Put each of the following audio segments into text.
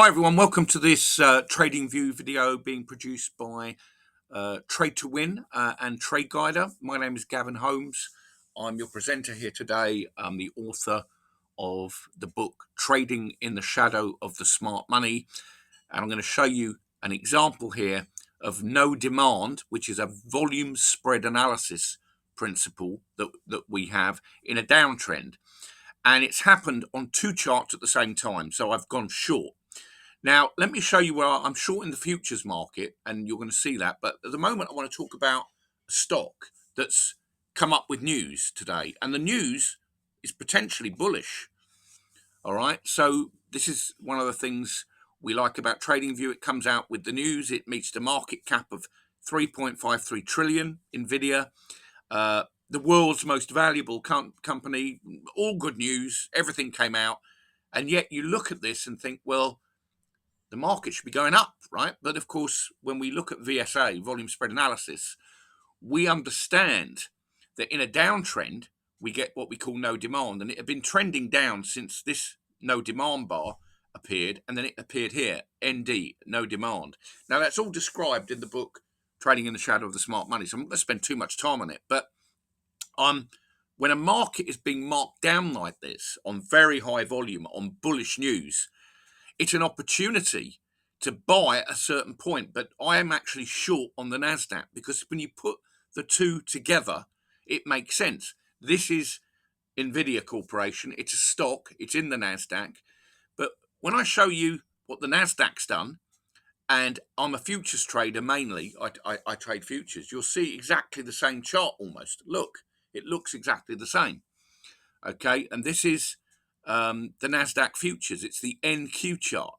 Hi everyone, welcome to this Trading View video being produced by Trade to Win and Trade Guider. My name is Gavin Holmes. I'm your presenter here today. I'm the author of the book Trading in the Shadow of the Smart Money, and I'm going to show you an example here of no demand, which is a volume spread analysis principle that we have in a downtrend. And it's happened on two charts at the same time, so I've gone short. Now, let me show you where I'm short in the futures market, and you're going to see that. But at the moment, I want to talk about a stock that's come up with news today. And the news is potentially bullish. All right. So this is one of the things we like about TradingView. It comes out with the news. It meets the market cap of 3.53 trillion, NVIDIA, the world's most valuable company, all good news. Everything came out. And yet you look at this and think, well, the market should be going up, right? But of course, when we look at VSA, volume spread analysis, we understand that in a downtrend, we get what we call no demand. And it had been trending down since this no demand bar appeared, and then it appeared here, ND, no demand. Now, that's all described in the book, Trading in the Shadow of the Smart Money. So I'm not going to spend too much time on it. But when a market is being marked down like this on very high volume, on bullish news, it's an opportunity to buy at a certain point, but I am actually short on the NASDAQ because when you put the two together, it makes sense. This is NVIDIA Corporation. It's a stock. It's in the NASDAQ. But when I show you what the NASDAQ's done, and I'm a futures trader mainly, I trade futures, you'll see exactly the same chart almost. Look, it looks exactly the same. Okay, and this is the NASDAQ futures. It's the NQ chart.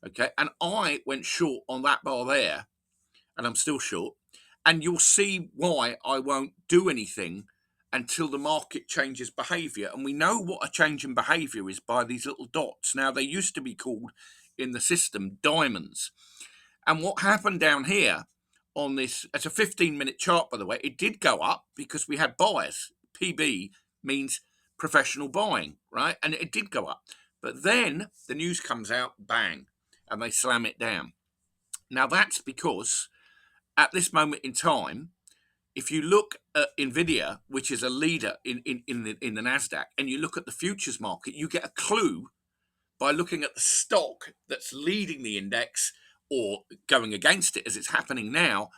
Okay, and I went short on that bar there, and I'm still short. And you'll see why I won't do anything until the market changes behavior. And we know what a change in behavior is by these little dots. Now, they used to be called in the system diamonds. And what happened down here on this, it's a 15-minute chart, by the way, it did go up because we had buyers. PB means professional buying, right? And it did go up. But then the news comes out, bang, and they slam it down. Now, that's because at this moment in time, if you look at NVIDIA, which is a leader in the NASDAQ, and you look at the futures market, you get a clue by looking at the stock that's leading the index or going against it as it's happening now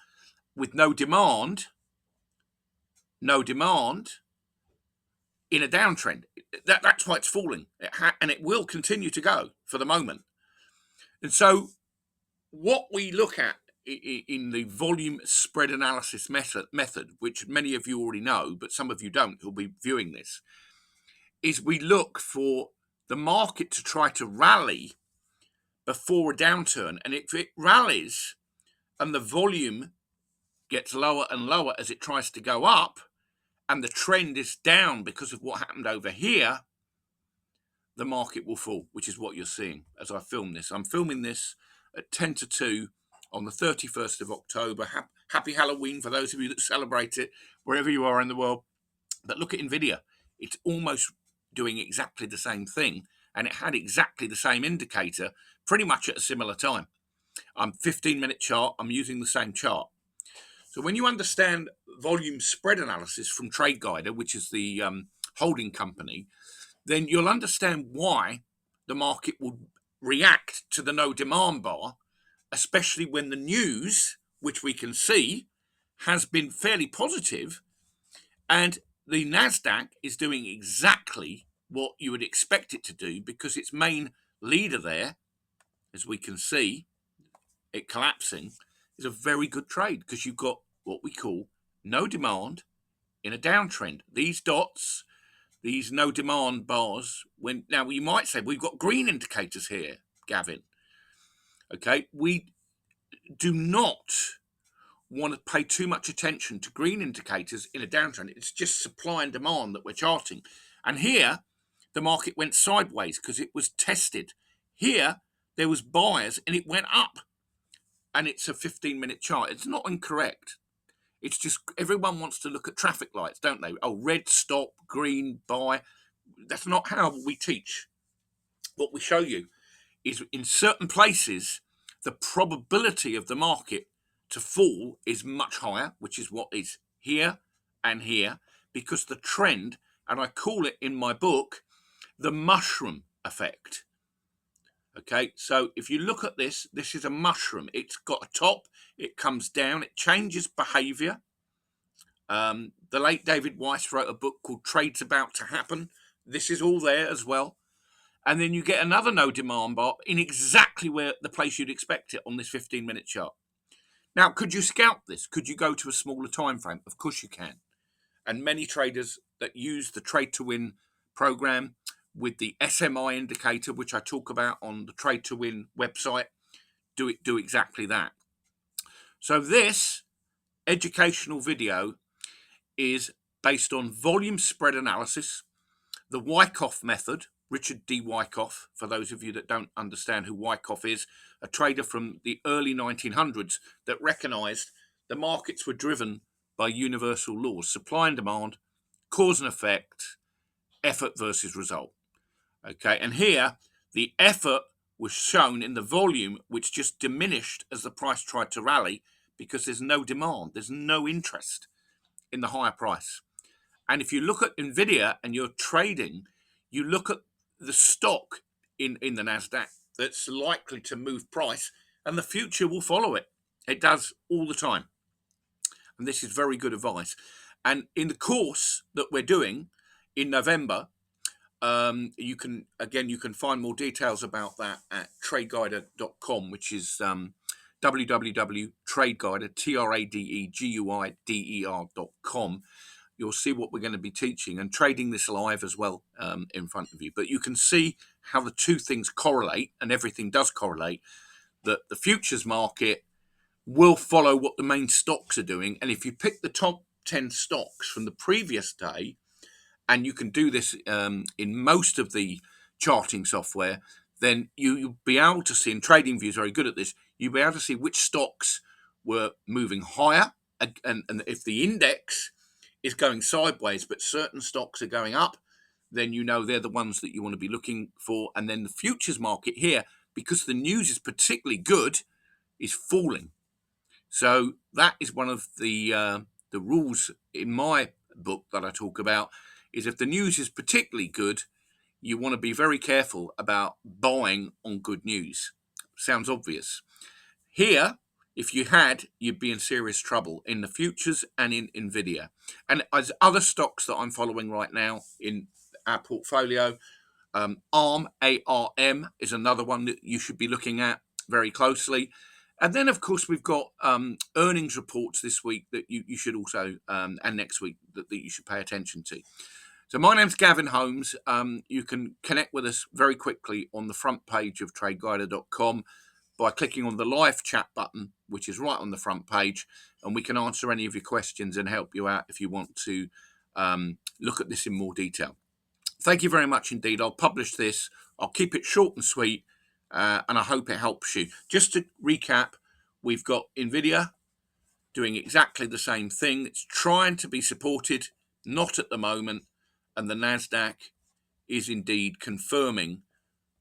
with no demand in a downtrend. That's why it's falling, and it will continue to go for the moment. And so what we look at in the volume spread analysis method, which many of you already know, but some of you don't who'll be viewing this, is we look for the market to try to rally before a downturn. And if it rallies and the volume gets lower and lower as it tries to go up, and the trend is down because of what happened over here, the market will fall, which is what you're seeing as I film this. I'm filming this at 10 to 2 on the 31st of October. Happy Halloween for those of you that celebrate it, wherever you are in the world. But look at NVIDIA. It's almost doing exactly the same thing, and it had exactly the same indicator pretty much at a similar time. I'm 15-minute chart. I'm using the same chart. So when you understand volume spread analysis from Trade Guider, which is the holding company, then you'll understand why the market will react to the no demand bar, especially when the news, which we can see, has been fairly positive, and the NASDAQ is doing exactly what you would expect it to do because its main leader there, as we can see, it collapsing, is a very good trade because you've got what we call no demand in a downtrend. These dots, these no demand bars, now you might say we've got green indicators here, Gavin. Okay, we do not want to pay too much attention to green indicators in a downtrend. It's just supply and demand that we're charting. And here, the market went sideways because it was tested. Here, there was buyers and it went up. And it's a 15-minute chart. It's not incorrect. It's just everyone wants to look at traffic lights, don't they? Oh, red, stop, green, buy. That's not how we teach. What we show you is in certain places, the probability of the market to fall is much higher, which is what is here and here, because the trend, and I call it in my book, the mushroom effect. Okay, so if you look at this, this is a mushroom. It's got a top, it comes down, it changes behavior. The late David Weiss wrote a book called Trades About to Happen. This is all there as well. And then you get another no demand bar in exactly where the place you'd expect it on this 15-minute chart. Now, could you scalp this? Could you go to a smaller time frame? Of course you can. And many traders that use the Trade to Win program with the SMI indicator, which I talk about on the Trade to Win website, do exactly that. So this educational video is based on volume spread analysis, the Wyckoff method. Richard D. Wyckoff, for those of you that don't understand who Wyckoff is, a trader from the early 1900s that recognized the markets were driven by universal laws, supply and demand, cause and effect, effort versus result. Okay, and here the effort was shown in the volume, which just diminished as the price tried to rally because there's no demand, there's no interest in the higher price. And if you look at NVIDIA and you're trading, you look at the stock in the NASDAQ that's likely to move price, and the future will follow it. It does all the time. And this is very good advice. And in the course that we're doing in November, you can find more details about that at tradeguider.com, which is www.tradeguider.com. You'll see what we're going to be teaching and trading this live as well in front of you. But you can see how the two things correlate, and everything does correlate, that the futures market will follow what the main stocks are doing. And if you pick the top 10 stocks from the previous day, and you can do this in most of the charting software, then you'll be able to see, and TradingView is very good at this, you'll be able to see which stocks were moving higher, and if the index is going sideways, but certain stocks are going up, then you know they're the ones that you want to be looking for. And then the futures market here, because the news is particularly good, is falling. So that is one of the rules in my book that I talk about, is if the news is particularly good, you want to be very careful about buying on good news. Sounds obvious. Here, if you had, you'd be in serious trouble in the futures and in NVIDIA. And as other stocks that I'm following right now in our portfolio, ARM, ARM is another one that you should be looking at very closely. And then, of course, we've got earnings reports this week that you should also, and next week, that you should pay attention to. So my name's Gavin Holmes. You can connect with us very quickly on the front page of tradeguider.com by clicking on the live chat button, which is right on the front page, and we can answer any of your questions and help you out if you want to look at this in more detail. Thank you very much indeed. I'll publish this. I'll keep it short and sweet, and I hope it helps you. Just to recap, we've got NVIDIA doing exactly the same thing. It's trying to be supported, not at the moment, and the NASDAQ is indeed confirming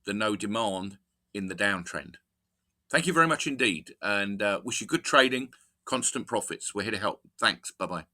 the no demand in the downtrend. Thank you very much indeed, and wish you good trading, constant profits. We're here to help. Thanks. Bye-bye.